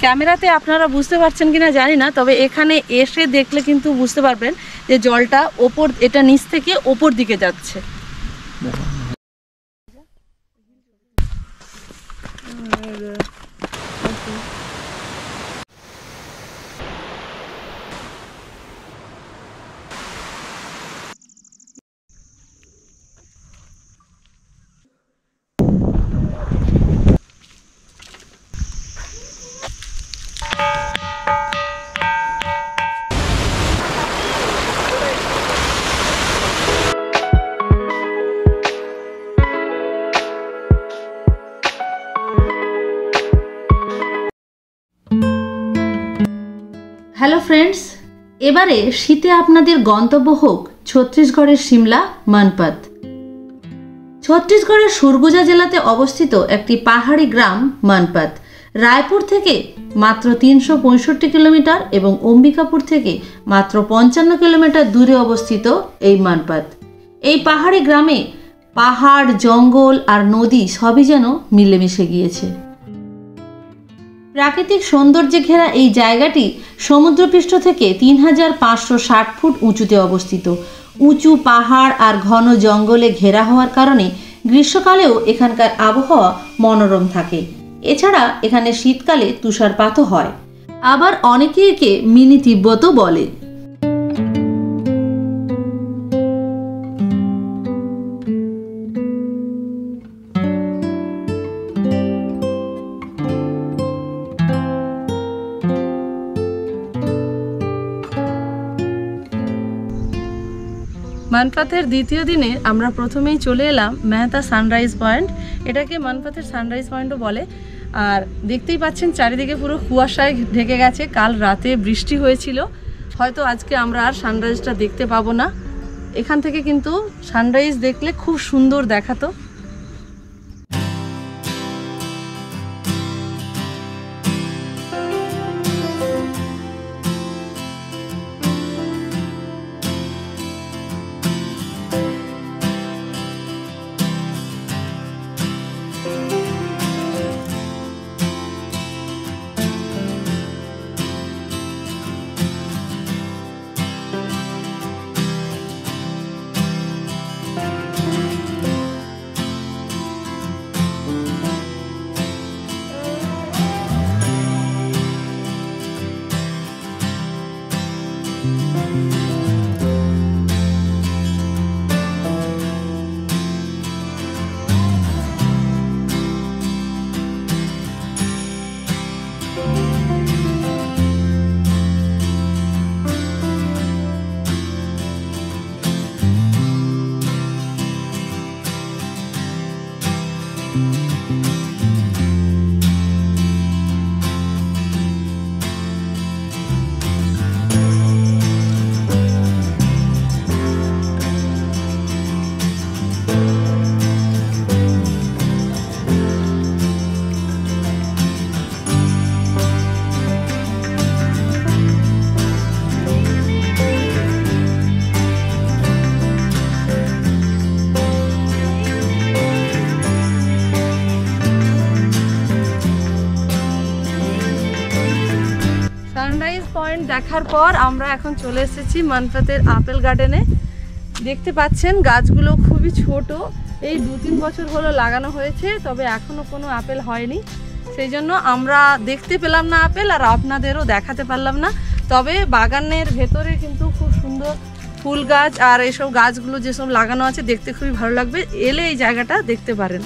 ক্যামেরাতে আপনারা বুঝতে পারছেন কিনা জানি না, তবে এখানে এসে দেখলে কিন্তু বুঝতে পারবেন যে জলটা এটা নিচ থেকে ওপর দিকে যাচ্ছে। হ্যালো ফ্রেন্ডস, এবারে শীতে আপনাদের গন্তব্য হোক ছত্তিশগড়ের সিমলা মানপাত। ছত্তিশগড়ের সুরগুজা জেলাতে অবস্থিত একটি পাহাড়ি গ্রাম মানপাত। রায়পুর থেকে মাত্র 365 কিলোমিটার এবং অম্বিকাপুর থেকে মাত্র 55 কিলোমিটার দূরে অবস্থিত এই মানপাত। এই পাহাড়ি গ্রামে পাহাড়, জঙ্গল আর নদী সবই যেন মিলেমিশে গিয়েছে। প্রাকৃতিক সৌন্দর্যে ঘেরা এই জায়গাটি সমুদ্রপৃষ্ঠ থেকে 3560 ফুট উঁচুতে অবস্থিত। উঁচু পাহাড় আর ঘন জঙ্গলে ঘেরা হওয়ার কারণে গ্রীষ্মকালেও এখানকার আবহাওয়া মনোরম থাকে। এছাড়া এখানে শীতকালে তুষারপাতও হয়। আবার অনেকে একে মিনি তিব্বতও বলে। মানপাতের দ্বিতীয় দিনে আমরা প্রথমেই চলে এলাম মেহতা সানরাইজ পয়েন্ট। এটাকে মানপাতের সানরাইজ পয়েন্টও বলে। আর দেখতেই পাচ্ছেন চারিদিকে পুরো কুয়াশায় ঢেকে গেছে। কাল রাতে বৃষ্টি হয়েছিল, হয়তো আজকে আমরা আর সানরাইজটা দেখতে পাবো না। এখান থেকে কিন্তু সানরাইজ দেখলে খুব সুন্দর দেখাতো। সানরাইজ পয়েন্ট দেখার পর আমরা এখন চলে এসেছি মানপাতের আপেল গার্ডেনে। দেখতে পাচ্ছেন গাছগুলো খুবই ছোট, এই 2-3 বছর হলো লাগানো হয়েছে, তবে এখনো কোনো আপেল হয়নি। সেই জন্য আমরা দেখতে পেলাম না আপেল, আর আপনাদেরও দেখাতে পারলাম না। তবে বাগানের ভেতরে কিন্তু খুব সুন্দর ফুল গাছ আর এসব গাছগুলো যেসব লাগানো আছে দেখতে খুবই ভালো লাগবে। এলে এই জায়গাটা দেখতে পারেন।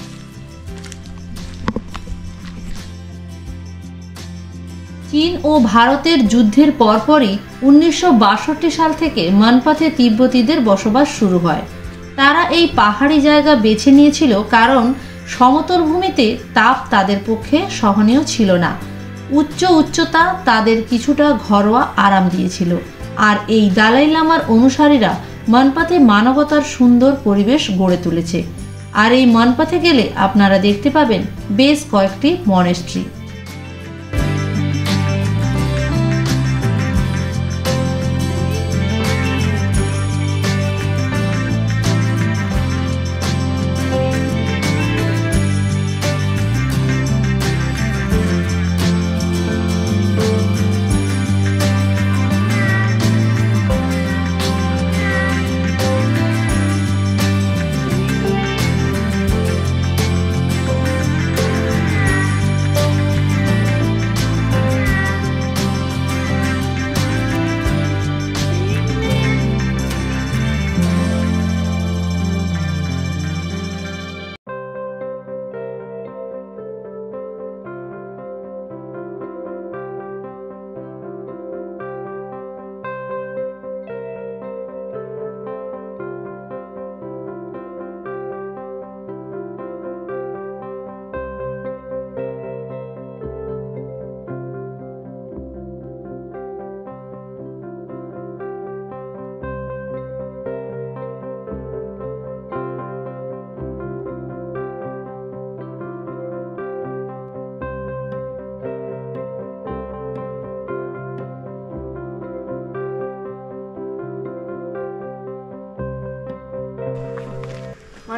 চীন ও ভারতের যুদ্ধের পরপরই 1962 সাল থেকে মানপাতে তিব্বতীদের বসবাস শুরু হয়। তারা এই পাহাড়ি জায়গা বেছে নিয়েছিল কারণ সমতল ভূমিতে তাপ তাদের পক্ষে সহনীয় ছিল না। উচ্চতা তাদের কিছুটা ঘরোয়া আরাম দিয়েছিল। আর এই দালাই লামার অনুসারীরা মানপাতে মানবতার সুন্দর পরিবেশ গড়ে তুলেছে। আর এই মানপাতে গেলে আপনারা দেখতে পাবেন বেশ কয়েকটি মনেস্ট্রি।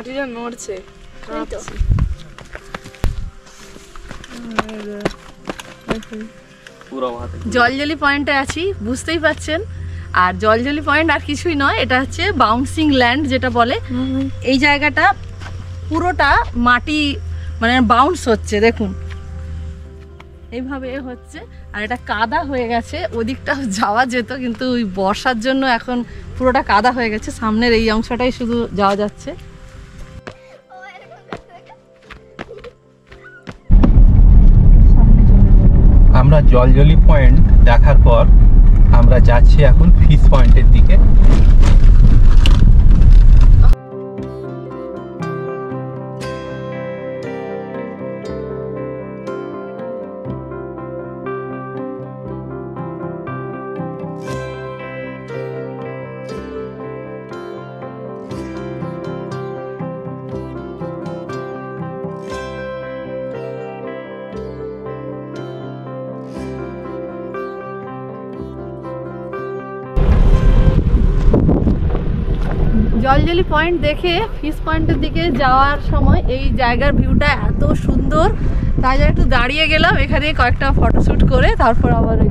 মাটিটা নড়ছে, কাঁপছে। জলজলি পয়েন্টে আছি, বুঝতেই পাচ্ছেন। আর জলজলি পয়েন্ট আর কিছুই নয়, এটা হচ্ছে বাউন্সিং ল্যান্ড যেটা বলে। এই জায়গাটা পুরোটা মাটি মানে বাউন্স হচ্ছে, দেখুন এইভাবে হচ্ছে। আর এটা কাদা হয়ে গেছে, ওদিকটা যাওয়া যেত কিন্তু ওই বর্ষার জন্য এখন পুরোটা কাদা হয়ে গেছে। সামনের এই অংশটাই শুধু যাওয়া যাচ্ছে। আমরা জলজলি পয়েন্ট দেখার পর আমরা যাচ্ছি এখন ফিশ পয়েন্টের দিকে। জলজলি পয়েন্ট দেখে ফিশ পয়েন্টের দিকে যাওয়ার সময় এই জায়গার ভিউটা এত সুন্দর, তাই জন্য একটু দাঁড়িয়ে গেলাম এখানে কয়েকটা ফটোশ্যুট করে, তারপর আবার ওই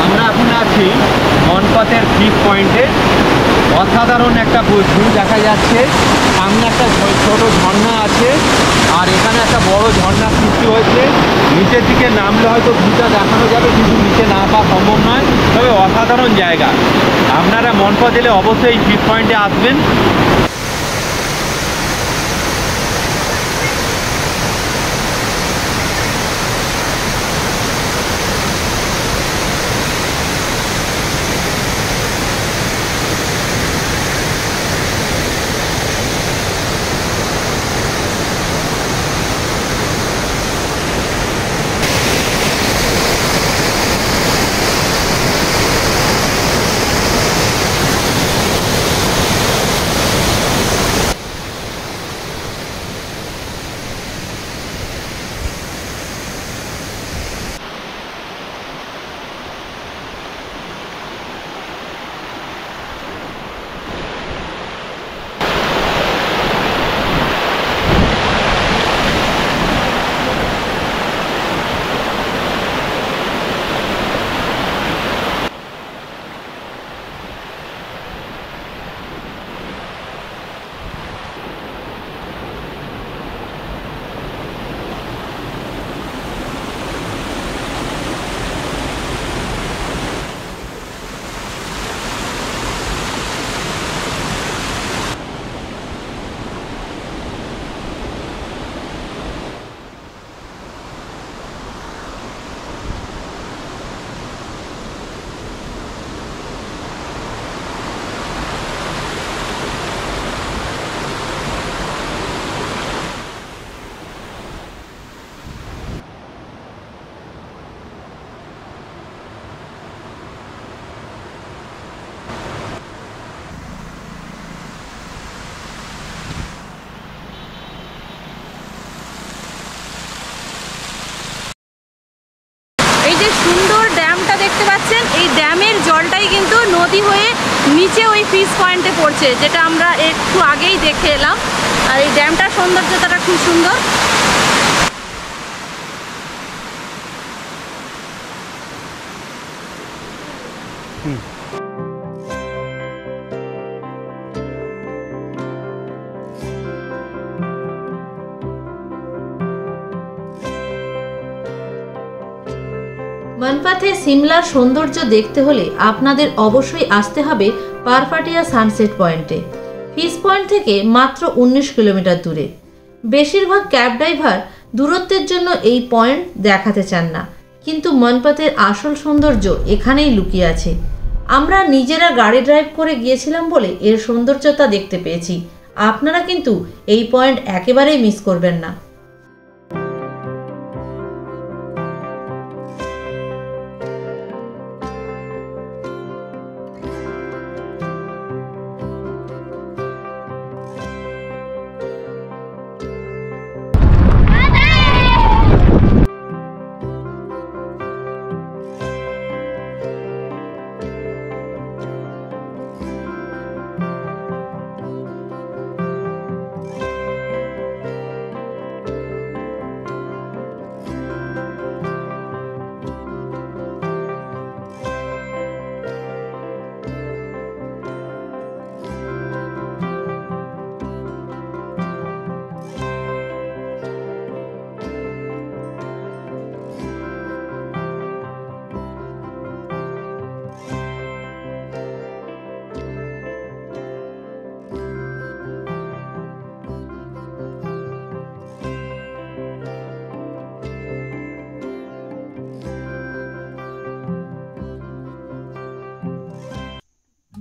আমরা এখন আছি মনপথের ফিশ পয়েন্টে। অসাধারণ একটা ভিউ দেখা যাচ্ছে। সামনে একটা ছোট ঝর্ণা আছে, আর এখানে একটা বড় ঝর্ণা সৃষ্টি হয়েছে। নিচের দিকে নামলে হয়তো ভিউটা দেখানো যাবে, কিন্তু নিচে না পাওয়া সম্ভব নয়। তবে অসাধারণ জায়গা। আপনারা মনপথ এলে অবশ্যই এই ফিশ পয়েন্টে আসবেন। যে সুন্দর ড্যামটা দেখতে পাচ্ছেন, এই ড্যামের জলটাই কিন্তু নদী হয়ে নিচে ওই ফিশ পয়েন্টে পড়ছে, যেটা আমরা একটু আগেই দেখে এলাম। আর এই ড্যামটার সৌন্দর্যতাটা খুব সুন্দর। মনপাথে সিমলার সৌন্দর্য দেখতে হলে আপনাদের অবশ্যই আসতে হবে পারপাটিয়া সানসেট পয়েন্টে। ফিশ পয়েন্ট থেকে মাত্র 19 কিলোমিটার দূরে। বেশিরভাগ ক্যাব ড্রাইভার দূরত্বের জন্য এই পয়েন্ট দেখাতে চান না, কিন্তু মনপাথের আসল সৌন্দর্য এখানেই লুকিয়ে আছে। আমরা নিজেরা গাড়ি ড্রাইভ করে গিয়েছিলাম বলে এর সৌন্দর্যতা দেখতে পেয়েছি। আপনারা কিন্তু এই পয়েন্ট একেবারেই মিস করবেন না।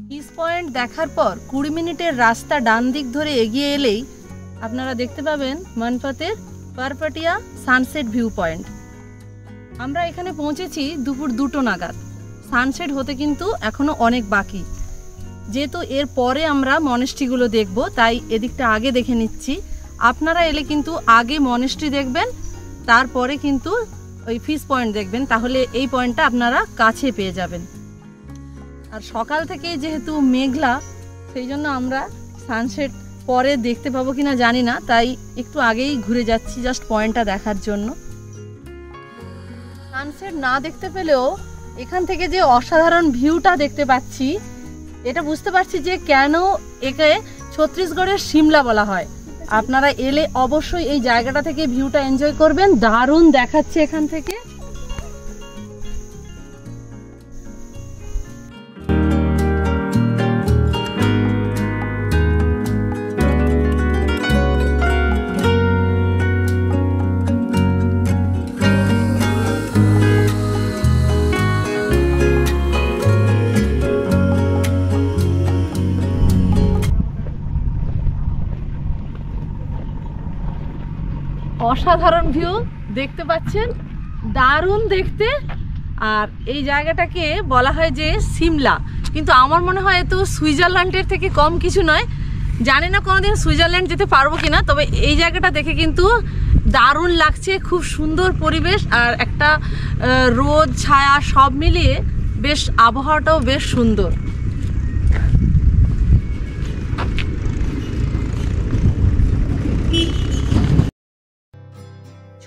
ফিশ পয়েন্ট দেখার পর 20 মিনিটের রাস্তা ডান দিক ধরে এগিয়ে এলেই আপনারা দেখতে পাবেন মনপাথের পারপাটিয়া সানসেট ভিউ পয়েন্ট। আমরা এখানে পৌঁছেছি দুপুর 2টো নাগাদ। সানসেট হতে কিন্তু এখনো অনেক বাকি। যেহেতু এর পরে আমরা মনেস্ট্রিগুলো দেখব, তাই এদিকটা আগে দেখে নিচ্ছি। আপনারা এলে কিন্তু আগে মনেস্ট্রি দেখবেন, তারপরে কিন্তু ওই ফিশ পয়েন্ট দেখবেন, তাহলে এই পয়েন্টটা আপনারা কাছে পেয়ে যাবেন। আর সকাল থেকে যেহেতু মেঘলা, সেই জন্য আমরা সানসেট পরে দেখতে পাবো কিনা জানি না, তাই একটু আগেই ঘুরে যাচ্ছি জাস্ট পয়েন্টটা দেখার জন্য। সানসেট না দেখতে পেলেও এখান থেকে যে অসাধারণ ভিউটা দেখতে পাচ্ছি, এটা বুঝতে পারছি যে কেন একে ছত্তিশগড়ের সিমলা বলা হয়। আপনারা এলে অবশ্যই এই জায়গাটা থেকে ভিউটা এনজয় করবেন। দারুণ দেখাচ্ছে এখান থেকে। অসাধারণ ভিউ দেখতে পাচ্ছেন, দারুণ দেখতে। আর এই জায়গাটাকে বলা হয় যে সিমলা, কিন্তু আমার মনে হয় তো সুইজারল্যান্ডের থেকে কম কিছু নয়। জানি না কোনোদিন সুইজারল্যান্ড যেতে পারবো কিনা, তবে এই জায়গাটা দেখে কিন্তু দারুণ লাগছে। খুব সুন্দর পরিবেশ, আর একটা রোদ ছায়া সব মিলিয়ে বেশ আবহাওয়াটাও বেশ সুন্দর।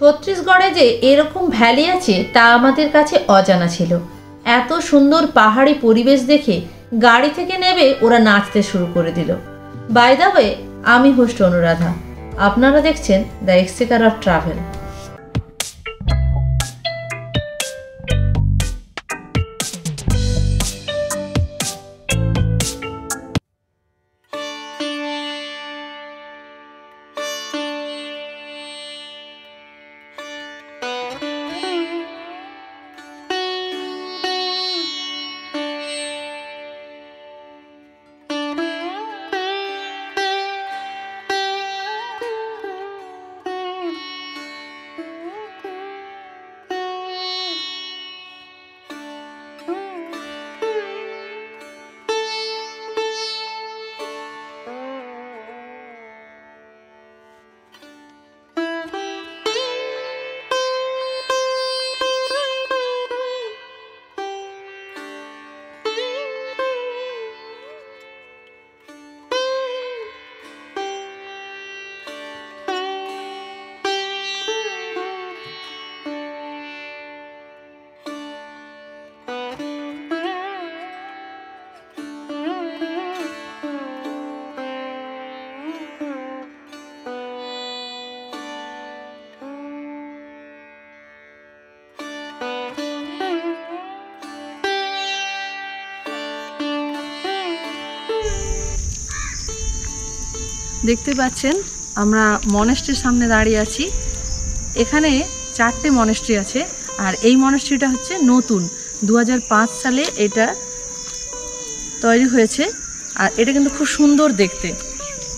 ছত্তিশগড়ে যে এরকম ভ্যালি আছে তা আমাদের কাছে অজানা ছিল। এত সুন্দর পাহাড়ি পরিবেশ দেখে গাড়ি থেকে নেমে ওরা নাচতে শুরু করে দিল। বাই দ্য ওয়ে, আমি হোস্ট অনুরাধা। আপনারা দেখছেন দ্য এক্সচেকার অফ ট্রাভেল। দেখতে পাচ্ছেন আমরা মনেস্ট্রির সামনে দাঁড়িয়ে আছি। এখানে 4টে মনেস্ট্রি আছে, আর এই মনেস্ট্রিটা হচ্ছে নতুন 2005 সালে এটা তৈরি হয়েছে। আর এটা কিন্তু খুব সুন্দর দেখতে,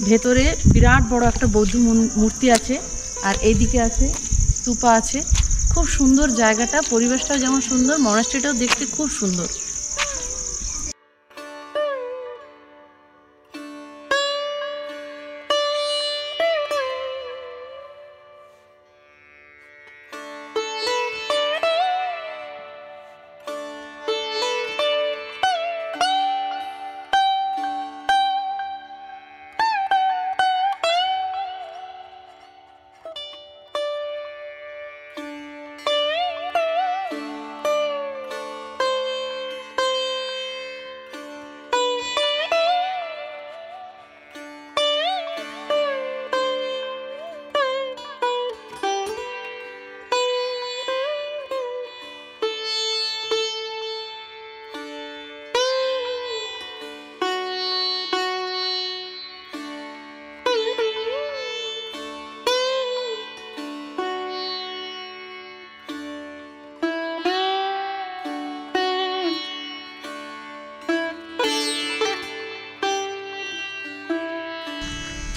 ভেতরে বিরাট বড় একটা বৌদ্ধ মূর্তি আছে, আর এইদিকে আছে স্তূপা আছে। খুব সুন্দর জায়গাটা, পরিবেশটাও যেমন সুন্দর, মনেস্ট্রিটাও দেখতে খুব সুন্দর।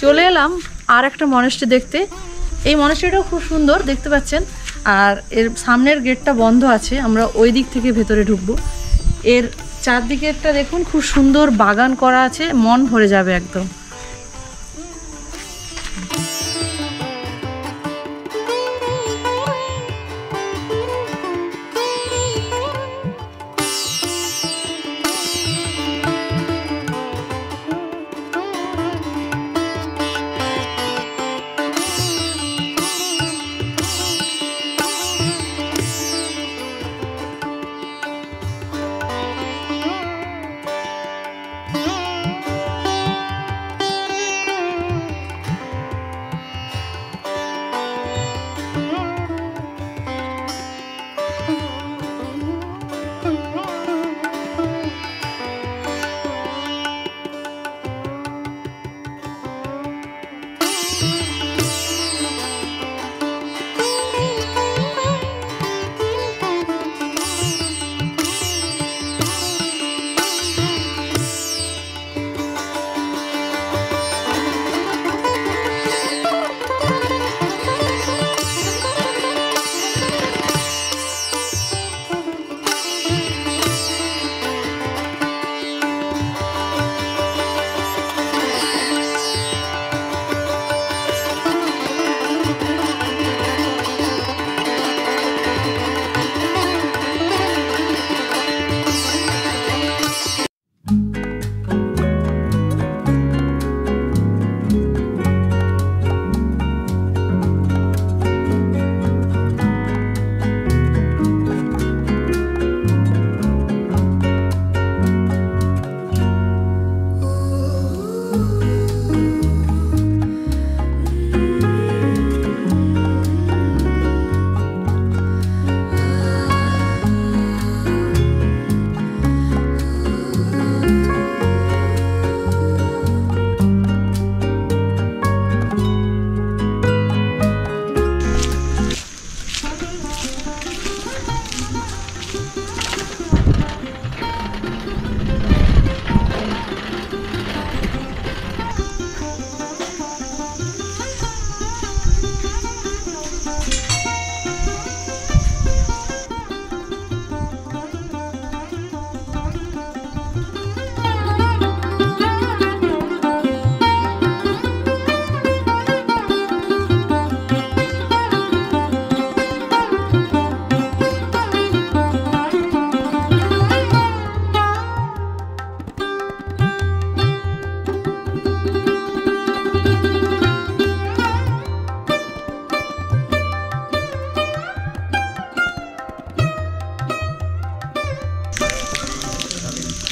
চলে এলাম আর একটা মনেস্ট্রি দেখতে। এই মনেস্ট্রিটাও খুব সুন্দর দেখতে পাচ্ছেন, আর এর সামনের গেটটা বন্ধ আছে, আমরা ওই দিক থেকে ভেতরে ঢুকবো। এর চারদিকেরটা দেখুন, খুব সুন্দর বাগান করা আছে, মন ভরে যাবে একদম।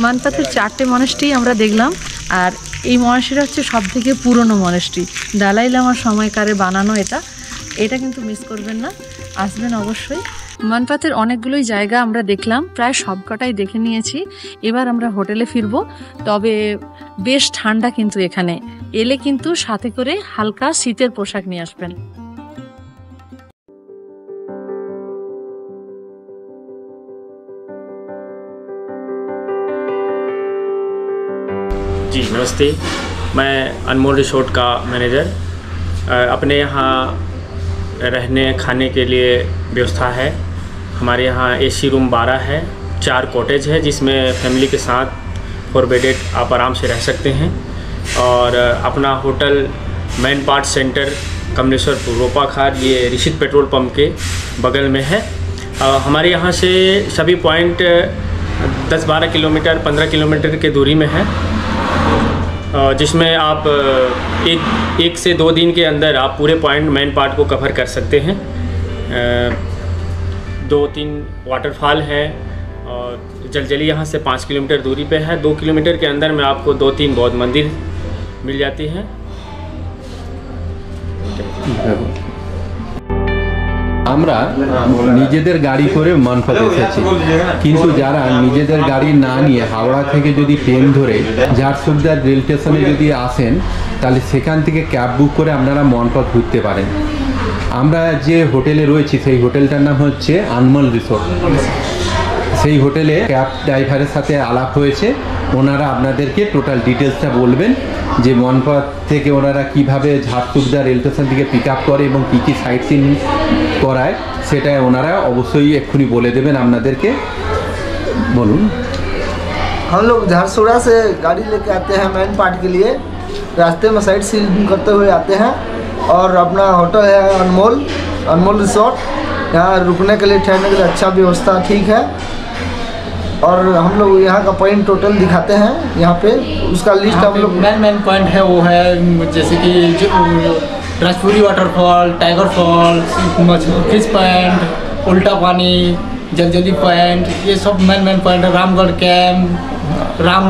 মানপাতের 4টে মনেস্ট্রি আমরা দেখলাম, আর এই মনেস্ট্রিটা হচ্ছে সবথেকে পুরনো মনেস্ট্রি, দালাই লামার সময়কারে বানানো। এটা কিন্তু মিস করবেন না, আসবেন অবশ্যই। মানপাতের অনেকগুলোই জায়গা আমরা দেখলাম, প্রায় সবকটাই দেখে নিয়েছি। এবার আমরা হোটেলে ফিরবো, তবে বেশ ঠান্ডা কিন্তু এখানে, এলে কিন্তু সাথে করে হালকা শীতের পোশাক নিয়ে আসবেন। जी नमस्ते, मैं अनमोल रिसोर्ट का मैनेजर। अपने यहाँ रहने खाने के लिए व्यवस्था है। हमारे यहाँ एसी रूम 12 है, 4 कॉटेज है जिसमें फैमिली के साथ 4 बेडेड आप आराम से रह सकते हैं। और अपना hotel man part centre Kamleshwarpur रोपा खार, ये ऋषित पेट्रोल पंप के बगल में है। हमारे यहाँ से सभी पॉइंट 10-12 किलोमीटर 15 किलोमीटर की दूरी में है, जिसमें आप एक से 2 दिन के अंदर आप पूरे पॉइंट मेन पार्ट को कवर कर सकते हैं। 2-3 वाटरफॉल है और जलजली यहाँ से 5 किलोमीटर दूरी पे है। 2 किलोमीटर के अंदर में आपको 2-3 बौद्ध मंदिर मिल जाती हैं। আমরা নিজেদের গাড়ি করে মানপাত এসেছি, কিন্তু যারা নিজেদের গাড়ি না নিয়ে হাওড়া থেকে যদি ট্রেন ধরে ঝাড়সুগদা রেল স্টেশনে যদি আসেন, তাহলে সেখান থেকে ক্যাব বুক করে আপনারা মানপাত ঘুরতে পারেন। আমরা যে হোটেলে রয়েছি সেই হোটেলটার নাম হচ্ছে আনমোল রিসোর্ট। সেই হোটেলে ক্যাব ড্রাইভারের সাথে আলাপ হয়েছে, ওনারা আপনাদেরকে টোটাল ডিটেলসটা বলবেন যে মনপথ থেকে ওনারা কীভাবে ঝাড়সুগদা রেল স্টেশন থেকে পিক আপ করে এবং কী কী সাইট সিন করায় সেটা ওনারা অবশ্যই এক্ষুনি বলে দেবেন আপনাদেরকে। বলুন। हम लोग झारसुगड़ा से गाड़ी लेके आते हैं मैन पार्ट के लिए, रास्ते में साइट सीन करते हुए आते हैं। और अपना होटल है अनमोल रिसोर्ट, यहाँ रुकने के लिए ठहरने के लिए अच्छा व्यवस्था ठीक है। और हम लोग यहाँ का पॉइंट टोटल दिखाते हैं यहाँ पे, उसका लिस्ट हम लोग मेन पॉइंट है वो है जैसे कि Rajpuri waterfall, tiger fall, fish point, उल्टा पानी, जलजली पॉइंट, ये सब मेन पॉइंट है। Ramgarh camp, Ram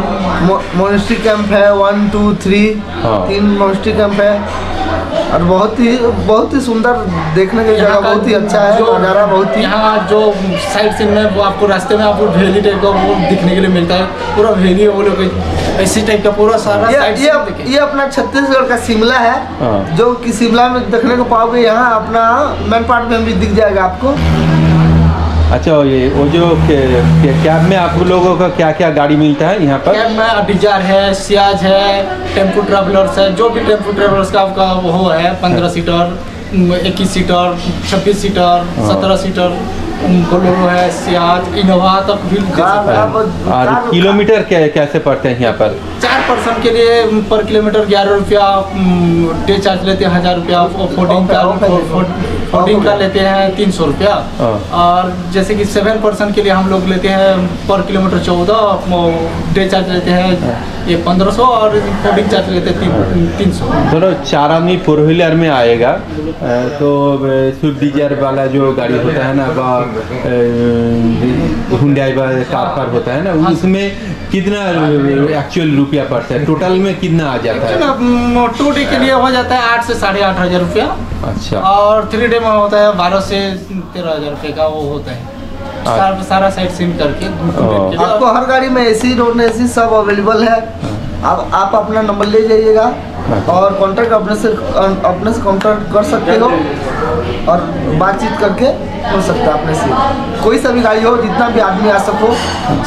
monastery camp है 1, 2, 3 3 मोनेस्ट्री कैंप है। और बहुत ही सुंदर देखने की जगह, बहुत ही अच्छा है नज़ारा। बहुत ही यहाँ जो साइड सीन में वो आपको रास्ते में आपको वैली टाइप का वो दिखने के लिए मिलता है, पूरा वैली वो लोग ऐसी टाइप का पूरा सारा ये अपना छत्तीसगढ़ का शिमला है, जो कि शिमला में देखने को पाओगे, यहाँ अपना मैन पार्ट में भी दिख जाएगा आपको। अच्छा, ये वो जो कैब में आप लोगों का क्या क्या गाड़ी मिलता है यहाँ पर? कैब में डिजायर है, सियाज है, टेम्पो ट्रैवलर्स है। जो भी टेम्पो ट्रैवलर्स का आपका वो है 15 seater, 21 seater, 26 seater, 17 seater, Bolero है, सियाज, इनोवा तक भी। और किलोमीटर कैसे पड़ते हैं यहाँ पर? 4 पर्सन के लिए पर किलोमीटर 11 रुपया डे चार्ज लेते हैं, 1000 रुपया। फोर्डिंग का लेते हैं 300 रुपया। और जैसे कि 7 पर्सन के लिए हम लोग लेते हैं पर किलोमीटर 14, डे चार्ज लेते हैं ये 1500 और फोर्डिंग चार्ज लेते हैं 300। दोनों 4 आदमी 4 व्हीलर में आएगा तो स्विफ्ट डिजायर वाला जो गाड़ी होता है ना, हुंडई कार होता है ना, उसमें कितना एक्चुअल रुपया पड़ता है? टोटल में कितना आ जाता है? 2 डे के लिए हो जाता है 8 से 8,500 रुपया। अच्छा। और 3 डे में होता है 12 से 13,000 रुपये का वो होता है, सारा साइट सीन करके। आपको हर गाड़ी में एसी नॉन एसी सब अवेलेबल है। आप अपना नंबर ले जाइएगा और कांटेक्ट अपने से कांटेक्ट कर सकते हो और बातचीत करके हो सकता है अपने से। कोई सा भी गाड़ी हो, जितना भी आदमी आ सको,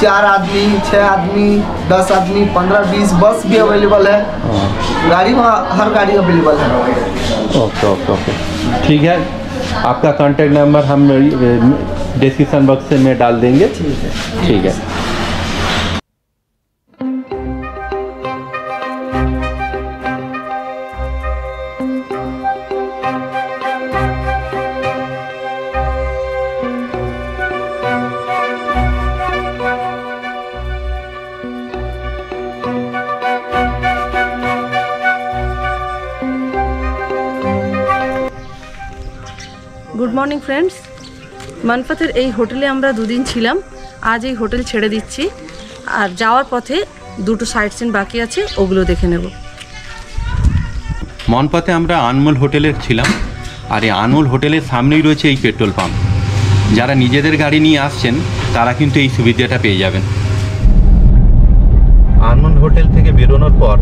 4 आदमी, 6 आदमी, 10 आदमी, 15, 20, बस भी अवेलेबल है। गाड़ी वहाँ हर गाड़ी अवेलेबल है। ओके, ठीक है। आपका कांटेक्ट नंबर हम डिस्क्रिप्शन बॉक्स में डाल देंगे। ठीक है। গুড মর্নিং ফ্রেন্ডস, মানপাথের এই হোটেলে আমরা 2 দিন ছিলাম। আজ এই হোটেল ছেড়ে দিচ্ছি, আর যাওয়ার পথে 2টো সাইট সিন বাকি আছে, ওগুলো দেখে নেব। মনপথে আমরা আনমোল হোটেলে ছিলাম, আর এই আনমোল হোটেলের সামনেই রয়েছে এই পেট্রোল পাম্প। যারা নিজেদের গাড়ি নিয়ে আসছেন তারা কিন্তু এই সুবিধাটা পেয়ে যাবেন। আনমোল হোটেল থেকে বেরোনোর পর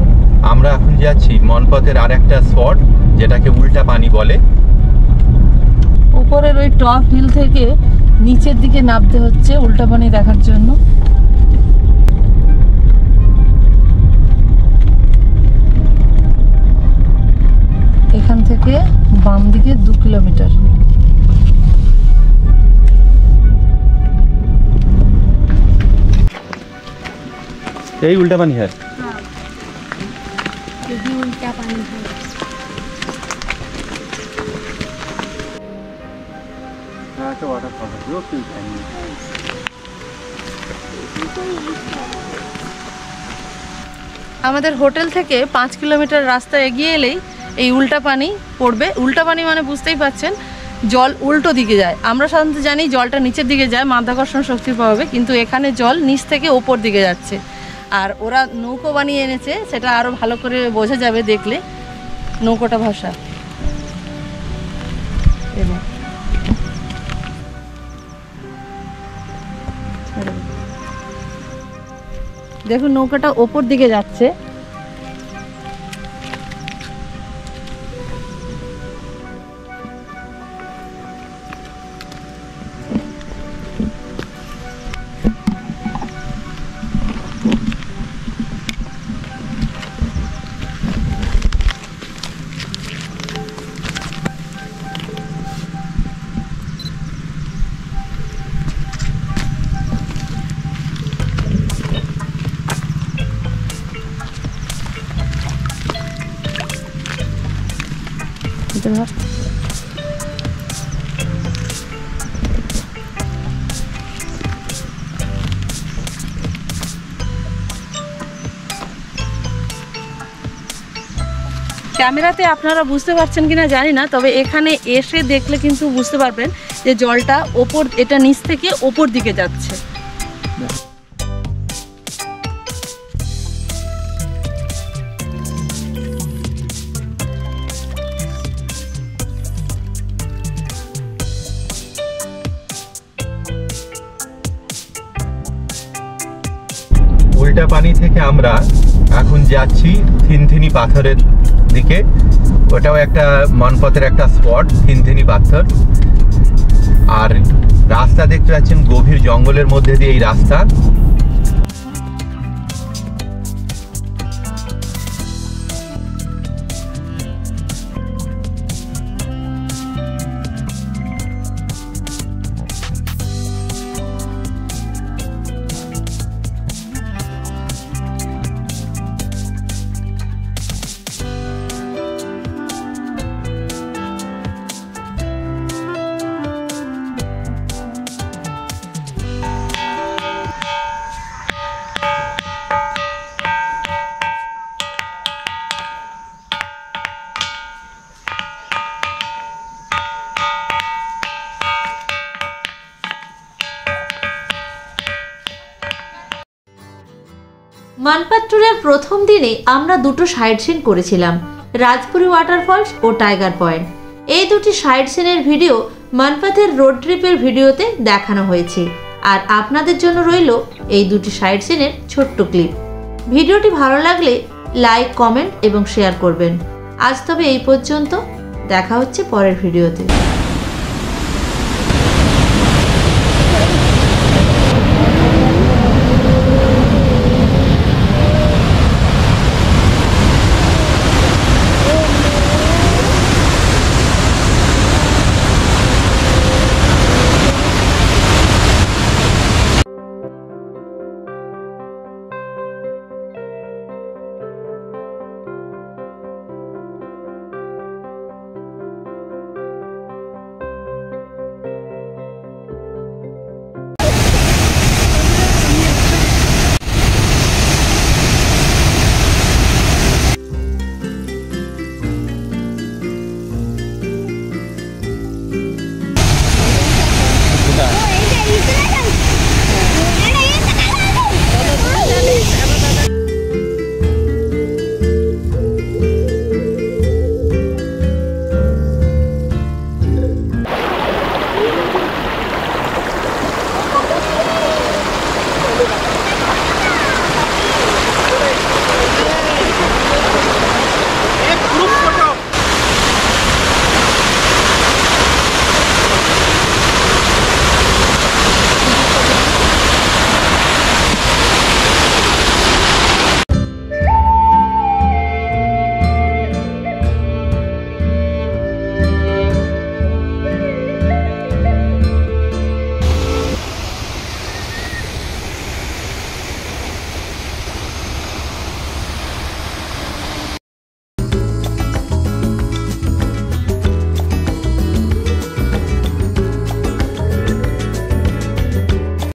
আমরা এখন যাচ্ছি মনপথের আর একটা স্পট, যেটাকে উল্টা পানি বলে। উপরের ওই টপ হিল থেকে নিচের দিকে নামতে হচ্ছে উল্টা পানি দেখার জন্য। এখান থেকে বাম দিকে 2 কিলোমিটার। এই উল্টা পানি হয়। उल्टा पानी है। আমাদের হোটেল থেকে 5 কিলোমিটার রাস্তা এগিয়ে এলেই এই উল্টা পানি পড়বে। উল্টা পানি মানে বুঝতেই পাচ্ছেন, জল উল্টো দিকে যায়। আমরা সাধারণত জানি জলটা নিচের দিকে যায় মাধ্যাকর্ষণ শক্তির প্রভাবে, কিন্তু এখানে জল নিচ থেকে ওপর দিকে যাচ্ছে। আর ওরা নৌকো বানিয়ে এনেছে, সেটা আরও ভালো করে বোঝা যাবে দেখলে নৌকোটা ভাষা। দেখুন নৌকাটা ওপর দিকে যাচ্ছে। ক্যামেরাতে আপনারা বুঝতে পারছেন কিনা জানি না, তবে এখানে এসে দেখলে কিন্তু বুঝতে পারবেন যে জলটা ওপর, এটা নিচ থেকে ওপর দিকে যাচ্ছে। উল্টা পানি থেকে আমরা এখন যাচ্ছি থিনথিনি পাথরের দিকে। ওটাও একটা মনপথের একটা স্পট, থিনথিনি পাথর। আর রাস্তা দেখতে পাচ্ছেন গভীর জঙ্গলের মধ্যে দিয়ে এই রাস্তা। মানপাত ট্যুরের প্রথম দিনে আমরা দুটো সাইড সিন করেছিলাম, রাজপুরি ওয়াটারফলস ও টাইগার পয়েন্ট। এই দুটি সাইড সিনের ভিডিও মানপাতের রোড ট্রিপের ভিডিওতে দেখানো হয়েছে, আর আপনাদের জন্য রইল এই দুটি সাইড সিনের ছোট্ট ক্লিপ। ভিডিওটি ভালো লাগলে লাইক, কমেন্ট এবং শেয়ার করবেন। আজ তবে এই পর্যন্ত, দেখা হচ্ছে পরের ভিডিওতে।